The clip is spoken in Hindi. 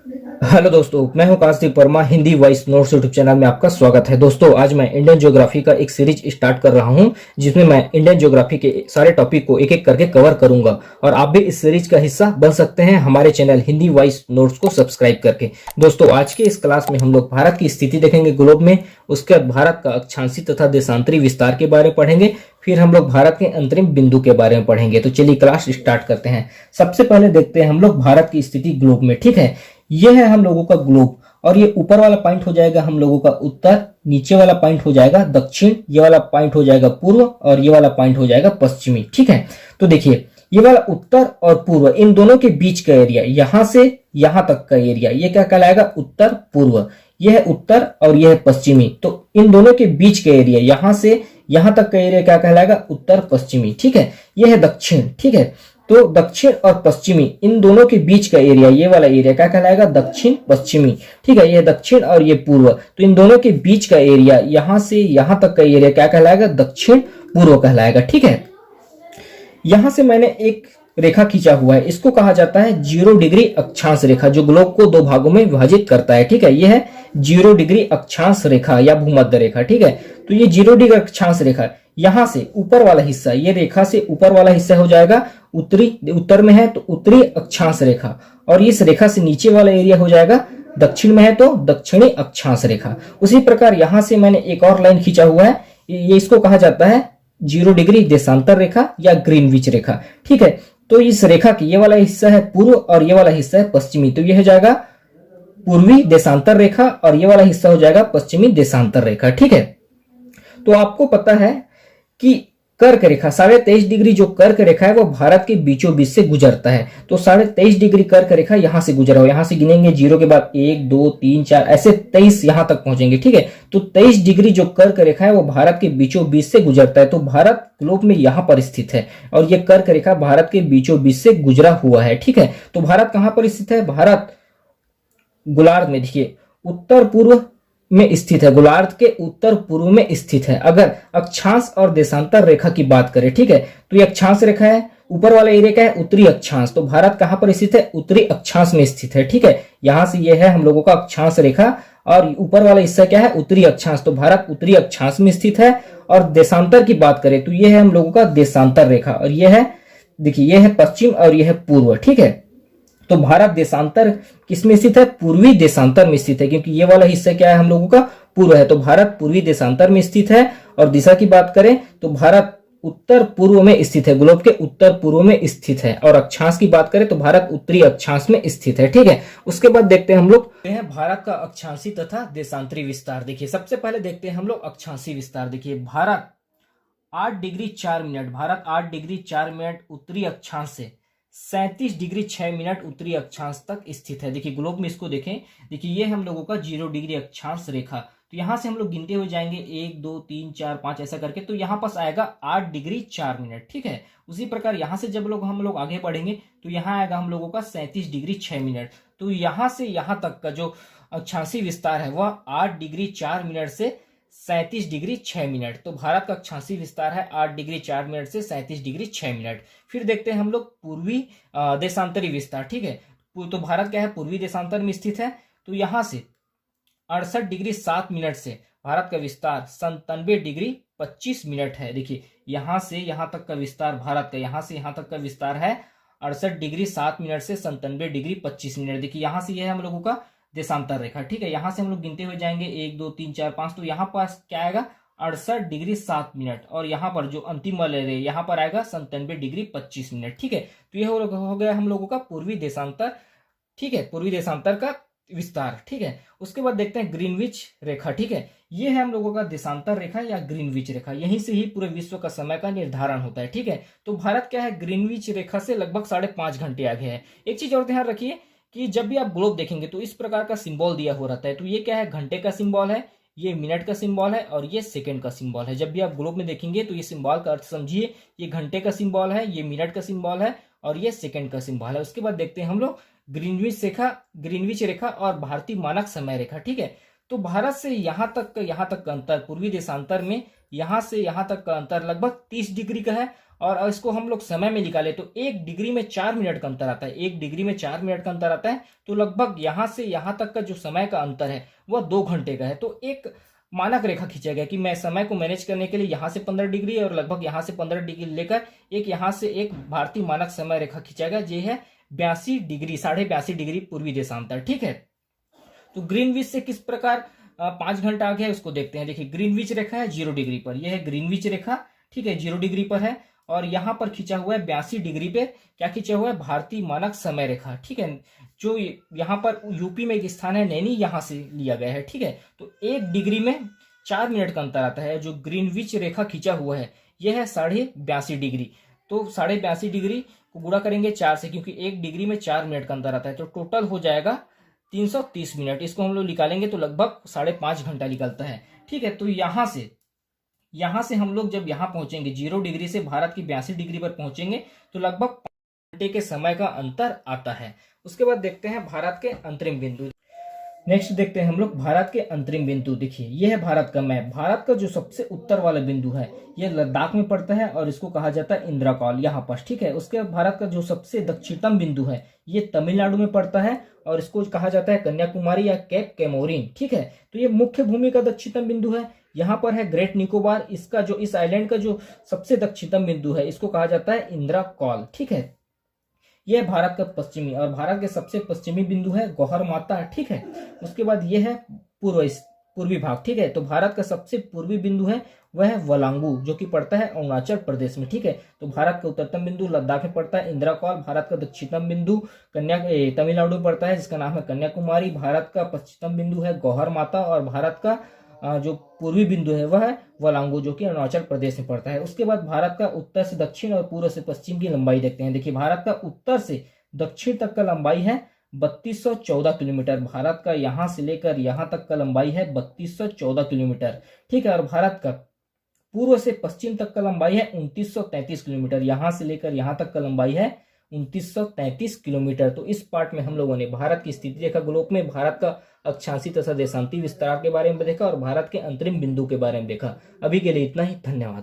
हेलो दोस्तों, मैं हूं Kashdeep Verma. Hindi voice notes YouTube channel में आपका स्वागत है। दोस्तों, आज मैं इंडियन ज्योग्राफी का एक सीरीज स्टार्ट कर रहा हूं, जिसमें मैं इंडियन ज्योग्राफी के सारे टॉपिक को एक एक करके कवर करूंगा। और आप भी इस सीरीज का हिस्सा बन सकते हैं हमारे चैनल हिंदी वॉइस नोट्स को सब्सक्राइब करके। दोस्तों, आज के इस क्लास में हम लोग भारत की स्थिति देखेंगे ग्लोब में, उसके बाद भारत का अक्षांशी तथा देशांतरी विस्तार के बारे में पढ़ेंगे, फिर हम लोग भारत के अंतरिम बिंदु के बारे में पढ़ेंगे। तो चलिए क्लास स्टार्ट करते हैं। सबसे पहले देखते हैं हम लोग भारत की स्थिति ग्लोब में। ठीक है, ये है हम लोगों का ग्लोब, और ये ऊपर वाला पॉइंट हो जाएगा हम लोगों का उत्तर, नीचे वाला पॉइंट हो जाएगा दक्षिण, ये वाला पॉइंट हो जाएगा पूर्व, और ये वाला पॉइंट हो जाएगा पश्चिमी। ठीक है, तो देखिए ये वाला उत्तर और पूर्व, इन दोनों के बीच का एरिया, यहां से यहां तक का एरिया, ये क्या कहलाएगा? उत्तर पूर्व। यह है उत्तर और यह है पश्चिमी, तो इन दोनों के बीच का एरिया, यहां से यहां तक का एरिया क्या कहलाएगा? उत्तर पश्चिमी। ठीक है, यह है दक्षिण। ठीक है, तो दक्षिण और पश्चिमी इन दोनों के बीच का एरिया, ये वाला एरिया क्या कहलाएगा? दक्षिण पश्चिमी। ठीक है, ये दक्षिण और ये पूर्व, तो इन दोनों के बीच का एरिया, यहां से यहां तक का एरिया क्या कहलाएगा? दक्षिण पूर्व कहलाएगा। ठीक है, यहां से मैंने एक रेखा खींचा हुआ है, इसको कहा जाता है 0 डिग्री अक्षांश रेखा, जो ग्लोब को दो भागों में विभाजित करता है। ठीक है, यह है 0 डिग्री अक्षांश रेखा या भूमध्य रेखा। ठीक है, तो ये 0 डिग्री अक्षांश रेखा, यहां से ऊपर वाला हिस्सा, ये रेखा से ऊपर वाला हिस्सा हो जाएगा उत्तरी, उत्तर में है तो उत्तरी अक्षांश रेखा, और इस रेखा से नीचे वाला एरिया हो जाएगा दक्षिण में है तो दक्षिणी अक्षांश रेखा। उसी प्रकार यहां से मैंने एक और लाइन खींचा हुआ है, ये इसको कहा जाता है 0 डिग्री देशांतर रेखा या ग्रीनविच रेखा। ठीक है, तो इस रेखा की ये वाला हिस्सा है पूर्व और ये वाला हिस्सा है पश्चिमी, तो ये हो जाएगा पूर्वी देशांतर रेखा, और ये वाला हिस्सा हो जाएगा पश्चिमी देशांतर रेखा। ठीक है, तो आपको पता है कि कर्क रेखा 23.5 डिग्री जो कर्क रेखा है वो भारत के बीचों बीच से गुजरता है। तो 23.5 डिग्री कर्क रेखा यहां से गुजरा हो, यहां से गिनेंगे 0 के बाद 1 2 3 4 ऐसे 23 यहां तक पहुंचेंगे। ठीक है, तो 23 डिग्री जो कर्क रेखा है वो भारत के बीचों बीच से गुजरता है, तो भारत ग्लोब में यहां पर स्थित है, और ये कर्क रेखा भारत के बीचों बीच से गुजरा हुआ है। ठीक है, तो भारत कहां पर स्थित है? भारत गोलार्ध में, देखिए उत्तर पूर्व में स्थित है, गोलार्ध के उत्तर पूर्व में स्थित है। अगर अक्षांश और देशांतर रेखा की बात करें, ठीक है, तो ये अक्षांश रेखा है, ऊपर वाला एरिया क्या है? उत्तरी अक्षांश, तो भारत कहां पर स्थित है? उत्तरी अक्षांश में स्थित है। ठीक है, यहां से ये है हम लोगों का अक्षांश रेखा, और ऊपर वाला हिस्सा क्या है? उत्तरी अक्षांश, तो भारत उत्तरी अक्षांश में स्थित है। और देशांतर की बात करें तो ये है हम लोगों का देशांतर रेखा, और ये है, देखिए ये है पश्चिम और ये है पूर्व। ठीक है, तो भारत देशांतर किसमें स्थित है? पूर्वी देशांतर में स्थित है, क्योंकि ये वाला हिस्सा क्या है? हम लोगों का पूर्व है, तो भारत पूर्वी देशांतर में स्थित है। और दिशा की बात करें तो भारत उत्तर पूर्व में स्थित है, ग्लोब के उत्तर पूर्व में स्थित है। और अक्षांश की बात करें तो भारत उत्तरी अक्षांश में स्थित है। ठीक है, उसके बाद देखते हैं हम लोग भारत का अक्षांशी तथा देशांतरी विस्तार। देखिए सबसे पहले देखते हैं हम लोग अक्षांशी विस्तार। देखिए Bharat 8 degree 4 minute, Bharat 8 degree 4 minute उत्तरी अक्षांश से 37 डिग्री 6 मिनट उत्तरी अक्षांश तक स्थित है। देखिए ग्लोब में इसको देखें, देखिए ये हम लोगों का 0 डिग्री अक्षांश रेखा, तो यहां से हम लोग गिनते हुए जाएंगे 1 2 3 4 5 ऐसा करके, तो यहां पास आएगा 8 डिग्री 4 मिनट। ठीक है, उसी प्रकार यहां से जब हम लोग आगे बढ़ेंगे तो यहां आएगा हम लोगों का 37 डिग्री 6 मिनट। तो यहां से यहां तक का जो अक्षांशी विस्तार है वह 8 डिग्री 4 मिनट से 37 डिग्री 6 मिनट। तो भारत का अक्षांशी विस्तार है 8 डिग्री 4 मिनट से 37 डिग्री 6 मिनट। फिर देखते हैं हम लोग पूर्वी देशांतरी विस्तार। ठीक है, तो भारत क्या है? पूर्वी देशांतर में स्थित है, तो यहां से 68 डिग्री 7 मिनट से भारत का विस्तार 97 डिग्री 25 मिनट है। देखिए यहां से यहां तक का विस्तार भारत का, यहां से यहां तक का विस्तार है 68 डिग्री 7 मिनट से 97 डिग्री 25 मिनट। देखिए यहां से यह है हम लोगों का देशांतर रेखा। ठीक है, यहां से हम लोग गिनते हुए जाएंगे 1 2 3 4 5, तो यहां पास क्या आएगा? 68 डिग्री 7 मिनट, और यहां पर जो अंतिम वाले रहे यहां पर आएगा 97 डिग्री 25 मिनट। ठीक है, तो यह हो गया हम लोगों का पूर्वी देशांतर। ठीक है, पूर्वी देशांतर का विस्तार। ठीक है, उसके बाद देखते हैं ग्रीनविच रेखा। ठीक है, ये है हम लोगों का देशांतर रेखा या ग्रीनविच रेखा, यहीं से ही पूरे विश्व का समय का निर्धारण होता है। ठीक है, तो भारत क्या है? ग्रीनविच रेखा से लगभग 5.5 घंटे आगे है। एक चीज और ध्यान रखिए कि जब भी आप ग्लोब देखेंगे तो इस प्रकार का सिंबल दिया हो रहता है, तो ये क्या है? घंटे का सिंबल है, ये मिनट का सिंबल है, और ये सेकंड का सिंबल है। जब भी आप ग्लोब में देखेंगे तो ये सिंबल का अर्थ समझिए, ये घंटे का सिंबल है, ये मिनट का सिंबल है, और ये सेकंड का सिंबल है। उसके बाद देखते हैं हम लोग ग्रीनविच रेखा और भारतीय मानक समय रेखा। ठीक है, तो भारत से यहाँ तक का अंतर, पूर्वी देशांतर में यहाँ से यहाँ तक का अंतर लगभग 30 डिग्री का है। और इसको हम लोग समय में निकाले तो 1 डिग्री में 4 मिनट का अंतर आता है। 1 डिग्री में 4 मिनट का अंतर आता है, तो लगभग यहाँ से यहाँ तक का जो समय का अंतर है वह 2 घंटे का है। तो एक मानक रेखा खींचा गया कि मैं समय को मैनेज करने के लिए यहाँ से 15 डिग्री और लगभग यहाँ से 15 डिग्री लेकर एक यहाँ से एक भारतीय मानक समय रेखा खींचा गया, जो है 82 डिग्री, 82.5 डिग्री पूर्वी देशांतर। ठीक है, तो ग्रीनविच से किस प्रकार 5 घंटा आगे है उसको देखते हैं। देखिए ग्रीनविच रेखा है 0 डिग्री पर, यह है ग्रीनविच रेखा। ठीक है, 0 डिग्री पर है और यहाँ पर खींचा हुआ है 82 डिग्री पे, क्या खींचा हुआ है, भारतीय मानक समय रेखा। ठीक है, जो यहाँ पर यूपी में एक स्थान है नैनी, यहाँ से लिया गया है। ठीक है, तो 1 डिग्री में 4 मिनट का अंतर आता है। जो ग्रीनविच रेखा खींचा हुआ है यह है 82.5 डिग्री। तो 82.5 डिग्री को गुणा करेंगे 4 से, क्योंकि 1 डिग्री में 4 मिनट का अंतर आता है, तो टोटल हो जाएगा 330 मिनट। इसको हम लोग निकालेंगे तो लगभग 5.5 घंटा निकलता है। ठीक है, तो यहाँ से हम लोग जब यहाँ पहुंचेंगे 0 डिग्री से भारत की 82 डिग्री पर पहुंचेंगे तो लगभग 5 घंटे के समय का अंतर आता है। उसके बाद देखते हैं भारत के अंतरिम बिंदु। नेक्स्ट देखते हैं हम लोग भारत के अंतरिम बिंदु। देखिए यह है भारत का मैप। भारत का जो सबसे उत्तर वाला बिंदु है यह लद्दाख में पड़ता है और इसको कहा जाता है इंदिरा कॉल, यहाँ पर। ठीक है, उसके बाद भारत का जो सबसे दक्षिणतम बिंदु है ये तमिलनाडु में पड़ता है और इसको कहा जाता है कन्याकुमारी या केप कैमोरिन। ठीक है, तो ये मुख्य भूमि का दक्षिणतम बिंदु है। यहाँ पर है ग्रेट निकोबार, इसका जो इस आइलैंड का जो सबसे दक्षिणतम बिंदु है इसको कहा जाता है इंदिरा कॉल। ठीक है, यह भारत का पश्चिमी और भारत के सबसे पश्चिमी बिंदु है गौहर माता। ठीक है, उसके बाद यह है पूर्वी भाग। ठीक है, तो भारत का सबसे पूर्वी बिंदु है वह है वलांगू, जो कि पड़ता है अरुणाचल प्रदेश में। ठीक है, तो भारत का उत्तरतम बिंदु लद्दाख में पड़ता है इंदिरा कॉल। भारत का दक्षिणतम बिंदु तमिलनाडु में पड़ता है जिसका नाम है कन्याकुमारी। भारत का पश्चिमतम बिंदु है गौहर माता और भारत का जो पूर्वी बिंदु है वह है वलांगू, जो कि अरुणाचल प्रदेश में पड़ता है। उसके बाद भारत का उत्तर से दक्षिण और पूर्व से पश्चिम की लंबाई देखते हैं। देखिए भारत का उत्तर से दक्षिण तक का लंबाई है 3214 किलोमीटर। भारत का यहां से लेकर यहां तक का लंबाई है 3214 किलोमीटर। ठीक है, और भारत का पूर्व से पश्चिम तक का लंबाई है 2933 किलोमीटर। यहां से लेकर यहां तक का लंबाई है 2933 किलोमीटर। तो इस पार्ट में हम लोगों ने भारत की स्थिति रेखा ग्लोब में भारत का अक्षांशीय तथा देशांती विस्तार के बारे में देखा और भारत के अंतरिम बिंदु के बारे में देखा। अभी के लिए इतना ही, धन्यवाद।